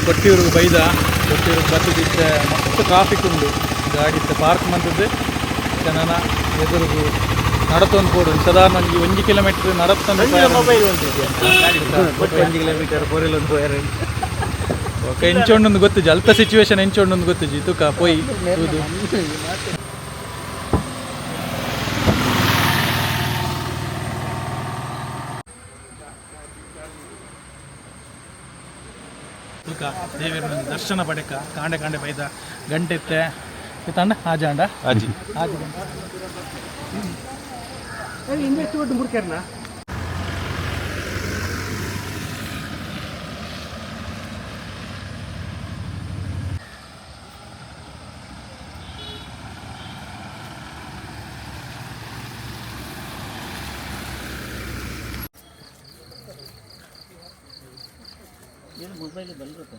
ಕೊಟ್ಟಿಯೂರು ಬೈದ ಕೊಟ್ಟಿಯೂರು ಬರ್ತದಿತ್ತೆ ಮಸ್ತ್ ಟ್ರಾಫಿಕ್ ಉಂಡು ಗಾಡಿ ಪಾರ್ಕ್ ಮಂತದ್ದು ಜನನ ಎದುರುಗು ನಡತೊಂದು ಕೊಡು ಸಾಧಾರಣ ಒಂದು ಕಿಲೋಮೀಟರ್ ನಡತೊಂದು 1 ಕಿಲೋಮೀಟರ್ ಓಕೆ ಎಂಚೊಂಡೊಂದು ಗೊತ್ತಿಜಿ ಅಲ್ಪ ಸಿಚುವೇಶನ್ ಎಂಚೊಂಡೊಂದು ಗೊತ್ತಿಜಿ ತುಕ ಪೋಯಿ ಹೌದು ದೇವರ ದರ್ಶನ ಪಡೆಕ ಕಾಂಡೆ ಕಾಂಡೆ ಬೈದ ಗಂಟೆ ಎತ್ತೆ ತಂಡ ಆಜಾಂಡ ಆಜಿ ಆಜಿ ಮುಡ್ಕೇರ್ನ ಮೊಬೈಲ್ ಬಲ್ರುತ್ತೆ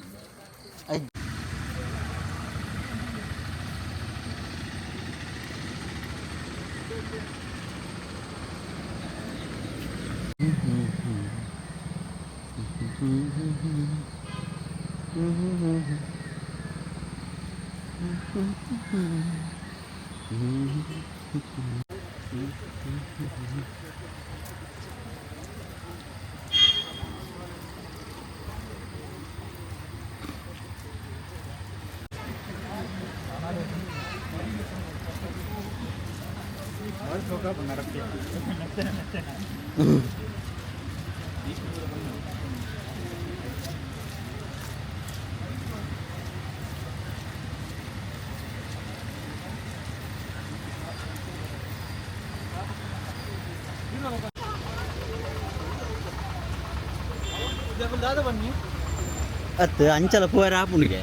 ಅತ್ತು ಅಂಚಲ ಪೋರ ಆಪುಣಿಗೆ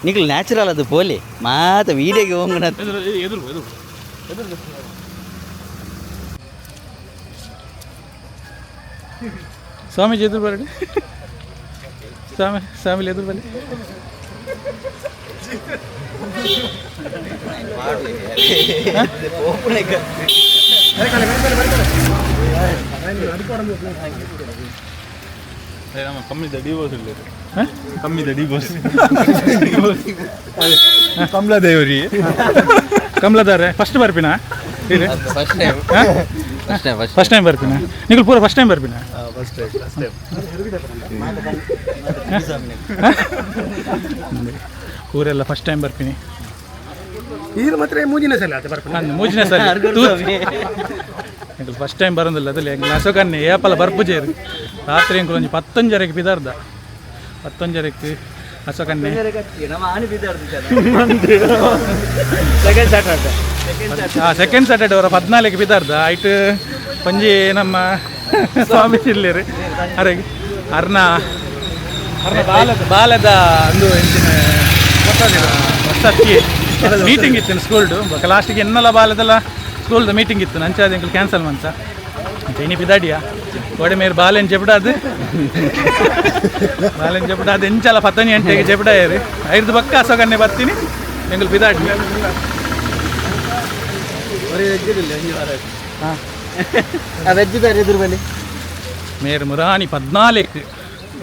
ನಿಖಲ್ ನ್ಯಾಚುರಲ್ ಅದು ಪೋಲಿ ಮಾತ ವೀಡಿಯೋಗೆ ಹೋಗೋಣ ಸ್ವಾಮೀಜಿ ಎದುರು ಬರಡಿ ಸ್ವಾಮಿ ಎದುರು ಬರಲಿ ಕಮ್ಮಿದ ಡಿವೋರ್ಸ್ ಇಲ್ಲ ಕಮ್ಮಿದ ಡಿವೋರ್ಸ್ ಕಮಲಾದೇವರಿ ಕಮಲಾದಾರೆ ಫಸ್ಟ್ ಬರ್ಪಿನ ಫಸ್ಟ್ ಟೈಮ್ ಬರ್ಪಿನ ನೀವು ಪೂರ ಫಸ್ಟ್ ಟೈಮ್ ಬರ್ಪಿನ ಊರೆಲ್ಲ ಫಸ್ಟ್ ಟೈಮ್ ಬರ್ತೀನಿ ಇದು ಮಾತ್ರ ಮೂಜಿನ ಸಲ ಮೂಜಿನ ಸಲ ಫಸ್ಟ್ ಟೈಮ್ ಬರೋದಿಲ್ಲ ಅದಲ್ಲಿ ನಸೋಕನ್ನೇ ಏಪಲ ಬರ್ಪುಜೇರು ರಾತ್ರಿ ಅಂಕಲ್ ಒಂದು 11 ಬಿದಾರ್ದ 11 ನಸೋಕನ್ನೇ ಸೆಕೆಂಡ್ ಸ್ಯಾಟರ್ಡೆ ಅವರ 14 ಬಿದಾರ್ದ ಐಟ್ ಪಂಜಿ ನಮ್ಮ ಸ್ವಾಮೀಜಿ ಇಲ್ಲೇರಿ ಅರೆ ಅರ್ನ ಬಾಲದ ಒಂದು ಹೊಸಕ್ಕೆ ಮೀಟಿಂಗ್ ಇತ್ತು ಸ್ಕೂಲ್ಡು ಲಾಸ್ಟಿಗೆ ಎನ್ನಲ್ಲ ಬಾಲದೆಲ್ಲ ಸ್ಕೂಲ್ದು ಮೀಟಿಂಗ್ ಇತ್ತು ನಂಚಾದ ಅಂಕಲ್ ಕ್ಯಾನ್ಸಲ್ ಮಂತ ಇನಿ ಬಿದಾಡಿಯಾ ಒಡೆ ಮೇರೆ ಬಾಲೆನ್ ಜಪಡಾದು ಎಂಚಲ 10 ಗಂಟೆಗೆ ಜಪಡಾಯರಿ 5 ಬಕ್ಕ ಹಸಗನ್ನೇ ಬರ್ತೀನಿ ಎಂಕಲ್ ಬಿದಾಡಿ ವೆಜ್ ಬೇರೆ ಎದುರು ಬನ್ನಿ ಮೇರೆ ಮುರಾನಿ 14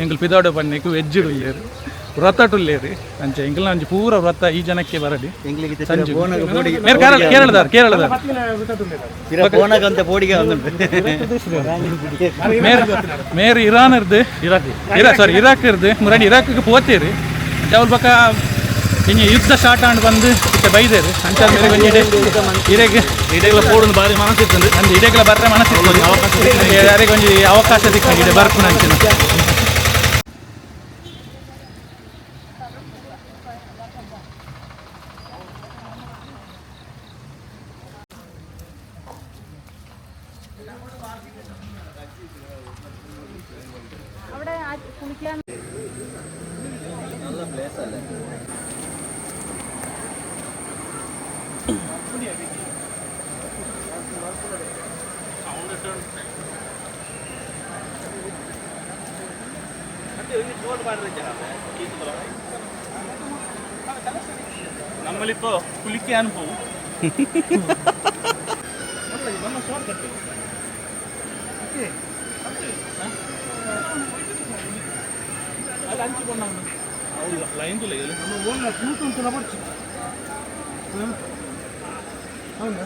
ಎಂಕಲ್ ಪಿದಾಡು ಬನ್ನಿಕು ವೆಜ್ ಉಳ್ಳೇರು ವ್ರತಟುಲ್ಲೇರಿ ಅಂಚೆ ಎಂಕಲ್ನ ಒಂಜಿ ಪೂರ ವ್ರತ ಈ ಜನಕ್ಕೆ ಬರಡಿ ಸಂಜೆ ಕೇರಳದಾರ ಮೇರೆ ಇರಾನ್ ಇರ್ದು ಇರಾಕ್ ಇರ್ದು ಮುರಾನಿ ಇರಾಕ್ಗೆ ಪೋತೇರಿ ಅವ್ರ ಬಕ್ಕ ಇನ್ನು ಯುದ್ಧ ಸ್ಟಾರ್ಟ್ ಆಂಡ್ ಬಂದು ಇತ್ತೆ ಬೈದೇರಿ ಅಂಚ ಮೇಲೆ ಕೊಂಚ ಇಡೆಗಳ ಪೋಡೊಂದು ಬಾರಿ ಮನಸ್ಸಿರ್ತದೆ ಅಂದ್ರೆ ಇಡೆಗಳ ಬರ್ರೆ ಮನಸ್ಸಿರ್ತದೆ ಯಾರಿಗೆ ಒಂಜಿ ಅವಕಾಶ ಸಿಕ್ಕ ಬರ್ಪುನ ಅಂಚಿನ നമ്മളിപ്പോ കുളിക്കാൻ പോകും. లైన్ తో లేదు అవునా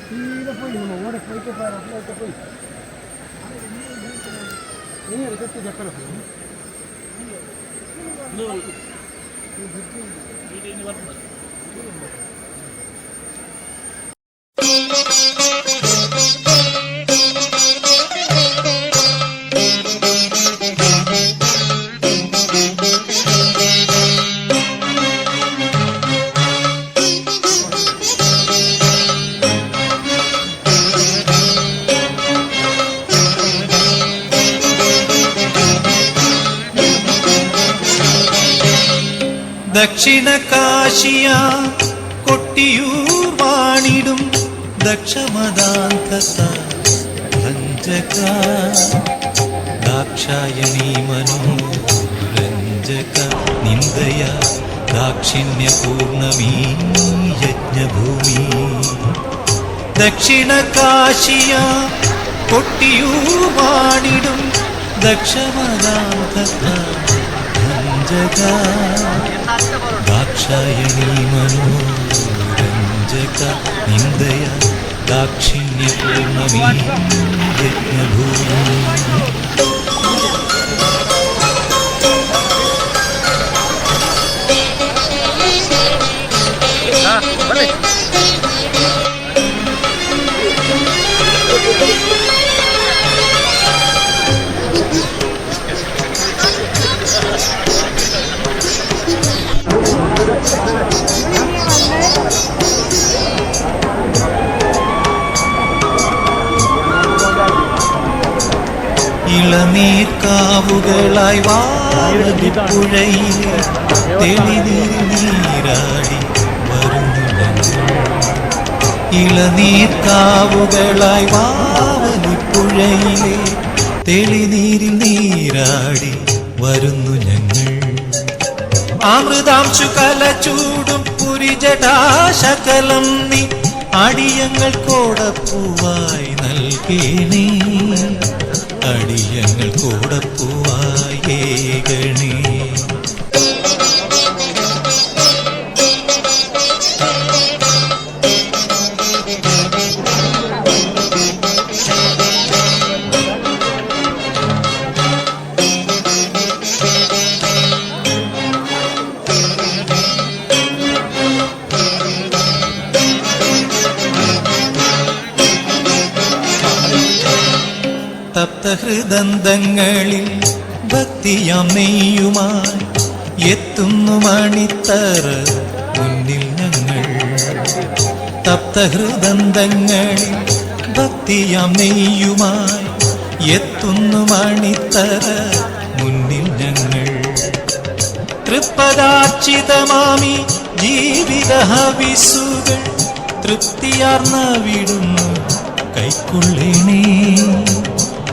తీర పోయి మనం ఓడకపోతే అట్లా పోయి చెప్తే చెప్పరు ദക്ഷിണ കാശിയ കൊട്ടിയൂർ വാണിടും ദക്ഷമദാന്തത ഭഞ്ജക ദാക്ഷായണീ മനോരഞ്ജക നിന്ദയ ദാക്ഷിണ്യപൂർണമീ യജ്ഞഭൂമി ദക്ഷിണ കാശിയ കൊട്ടിയൂർ വാണിടും ദക്ഷമദാന്തത ഭഞ്ജക ദാക്ഷായണീ മനോരഞ്ജക നിന്ദയ ദാക്ഷിണ്യപൂർണമീ യജ്ഞഭൂമി ഇളനീർക്കാവുകളായി വാഴപ്പുഴയിൽ തെളിനീരാടി വരുന്നു ഇളനീർക്കാവുകളായി വാവലിപ്പുഴയിലെ തെളിനീരിൽ നീരാടി വരുന്നു ഞങ്ങൾ അമൃതാംശു കല ചൂടും പുരിജടാശകലം നീ അടിയങ്ങൾ കോടപ്പൂവായി നൽകേണേ അടിയങ്ങൾ കോടപ്പൂവായി ഏകണേ തപ്തഹൃദന്തങ്ങളിൽ ഭക്തിയാം നെയ്യുമായി എത്തുന്നു മണിത്തറ മുന്നിൽ ഞങ്ങൾ തപ്തഹൃദന്തങ്ങളിൽ ഭക്തിയാം നെയ്യുമായി എത്തുന്നു മണിത്തറ മുന്നിൽ ഞങ്ങൾ തൃപ്പദാർച്ചിതമാമി ജീവിത ഹവിസുകൾ തൃപ്തിയാർന്ന വിടുന്നു കൈക്കൊള്ളേണേ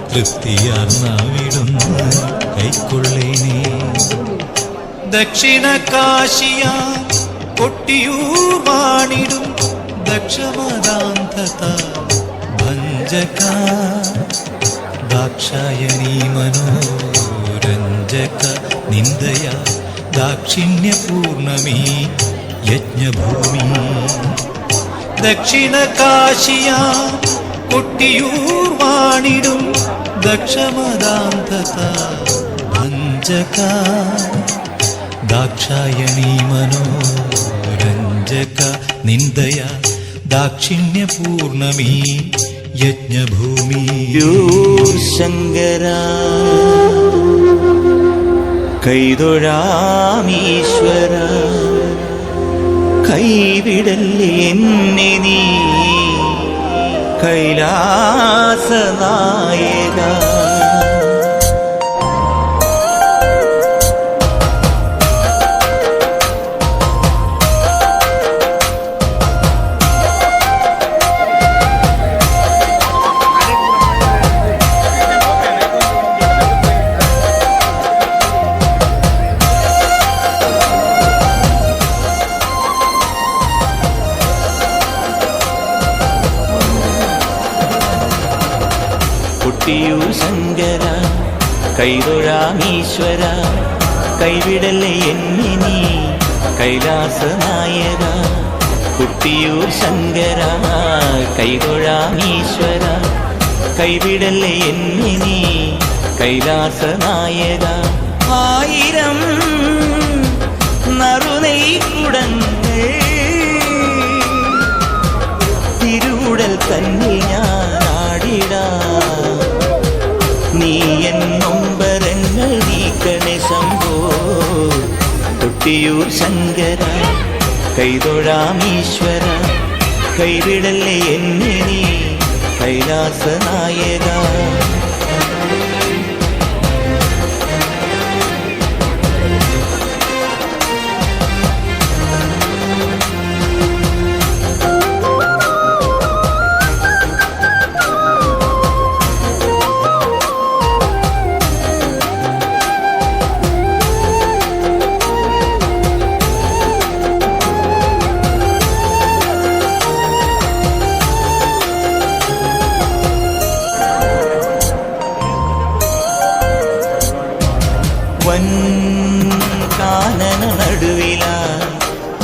തൃപ്തിയാർന്ന വിടുന്നു കൈക്കൊള്ളേനേ ദക്ഷിണ കാശിയ കൊട്ടിയൂർ വാണിടും ദക്ഷമദാന്തത ഭഞ്ജക ദാക്ഷായണീ മനോരഞ്ജക നിന്ദയ ദാക്ഷിണ്യപൂർണമീ യജ്ഞഭൂമി ദക്ഷിണ കാശിയ കൊട്ടിയൂർ വാണിടും ദക്ഷമദാന്തത ഭഞ്ജക ദാക്ഷായണീ മനോരഞ്ജക നിന്ദയ ദാക്ഷിണ്യപൂർണമീ യജ്ഞഭൂമി ശങ്കര കൈതൊഴാമീശ്വര കൈവിടല്ലേ എന്നെ നീ കൈലാസനായക കൊട്ടിയൂർ ശങ്കര കൈതൊഴാമീശ്വര കൈവിടല്ലേ എന്നെ നീ കൈലാസനായക കൊട്ടിയൂർ ശങ്കര കൈതൊഴാമീശ്വര കൈവിടല്ലേ എന്നെ നീ കൈലാസനായക ആയിരം നറുനെയ്ക്കുടങ്ങൾ തിരുവുടൽ തന്നിൽ ഞാൻ ആടിടാം നീ എൻ നൊമ്പരങ്ങൾ നീക്കണേ ശംഭോ കൊട്ടിയൂർ ശങ്കര കൈതൊഴാമീശ്വര കൈവിടല്ലേ എന്നെ നീ കൈലാസനായക കാനന നടുവില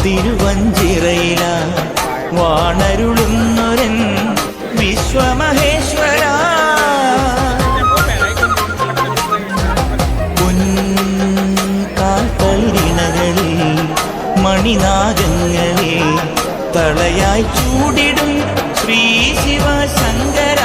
തിരുവഞ്ചിറയില വാണരുളുന്നൊരൻ വിശ്വമഹേശ്വര പൊൻകാൽത്തളിരിണകളിൽ മണിനാഗങ്ങളെ തളയായി ചൂടിടും ശ്രീ ശിവശങ്കര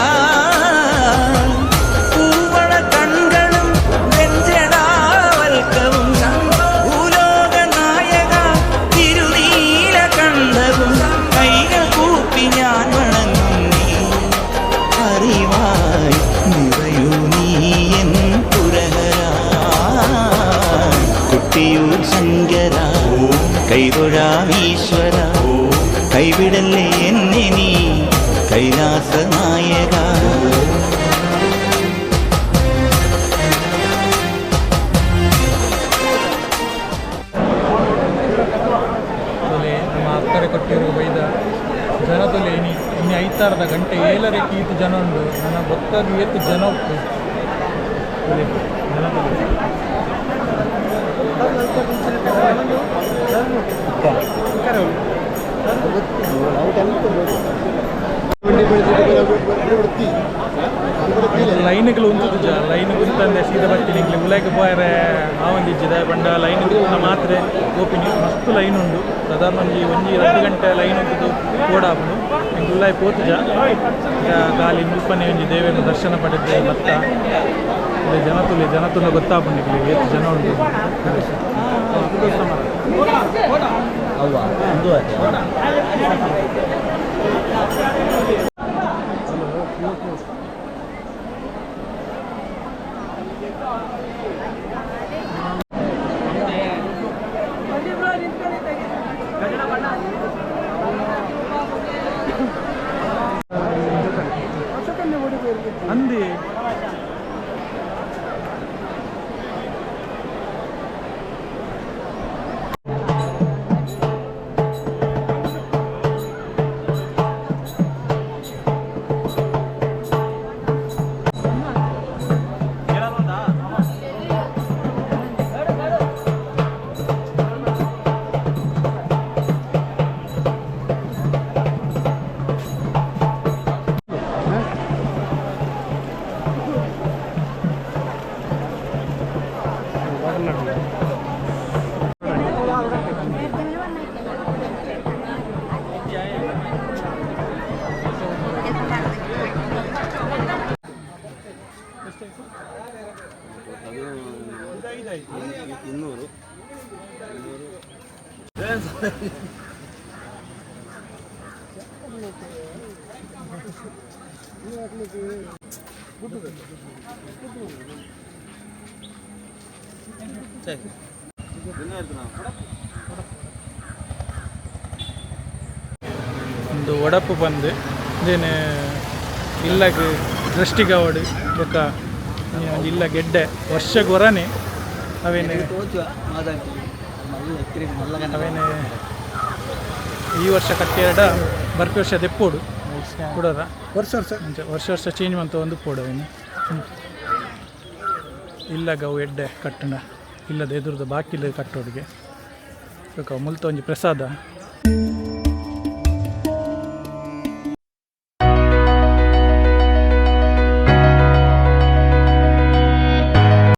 കൊട്ടിയൂർ ശങ്കര കൈതൊഴാമീശ്വര കൈവിടല്ലേ എന്നെ നീ കൈലാസനായക ನಮ್ಮ ಅಕ್ಕರೆ ಕೊಟ್ಟಿರೋ ಬೈದ ಜನದಲ್ಲಿ ಇನ್ನು 5 ಗಂಟೆ 7ಕ್ಕೆ ಈತು ಜನ ಉಂಟು ನನಗೆ ಗೊತ್ತಾಗ ಏತು ಜನ ಉಂಟು ಲೈನ್ಗಳು ಉಂಟು ಲೈನ್ ಕುಂತಂದೆ ಸೀದಾ ಬರ್ತೀನಿ ಉಲಾಯ್ಗೆ ಪೋಯರೆ ಆವಂದಿಜ್ಜಿದೆ ಬಂಡ ಲೈನ್ ಕುಂತ ಮಾತ್ರ ಓಪಿನಿ ಮಸ್ತ್ ಲೈನ್ ಉಂಡು ಸಾಧಾರಣ ಒಂಜಿ 2 ಗಂಟೆ ಲೈನ್ ಉಂಟು ಓಡಾಪುಂಡು ಎಂಕ್ ಉಲಾಯ್ ಪೋತುಜ ಗಾಲಿ ಮುಲ್ಪನೆ ಒಂಜಿ ದೇವೇನ ದರ್ಶನ ಪಡೆದ ಭತ್ತ ಜನತುಲೆ ಗೊತ್ತಾಪುಂಡು ಏತು ಜನ ಉಂಟು ಅಂದಿ ಒಂದು ಒಡಪು ಬಂದು ಇದೇನು ಇಲ್ಲಗೆ ದೃಷ್ಟಿ ಕಾವಡು ಬೊಕ್ಕ ಇಲ್ಲ ಗೆಡ್ಡೆ ವರ್ಷಕ್ಕೆ ಹೊರನೆ ಅವೇನು ಈ ವರ್ಷ ಕಟ್ಟಿರಡ ಬರ್ಪಿ ವರ್ಷ ದೆಪ್ಪೋಡು ಕೊಡೋದ ವರ್ಷ ಚೇಂಜ್ ಮಂತ ಒಂದು ಪೋಡು ಅವೇನು ಇಲ್ಲಾಗ ಅವು ಎಡ್ಡೆ ಕಟ್ಟಣ ಇಲ್ಲದ ಎದುರದ ಬಾಕಿಲ್ಲ ಕಟ್ಟೋಡಿಗೆ ಮುಲ್ತ ಒಂಜಿ ಪ್ರಸಾದ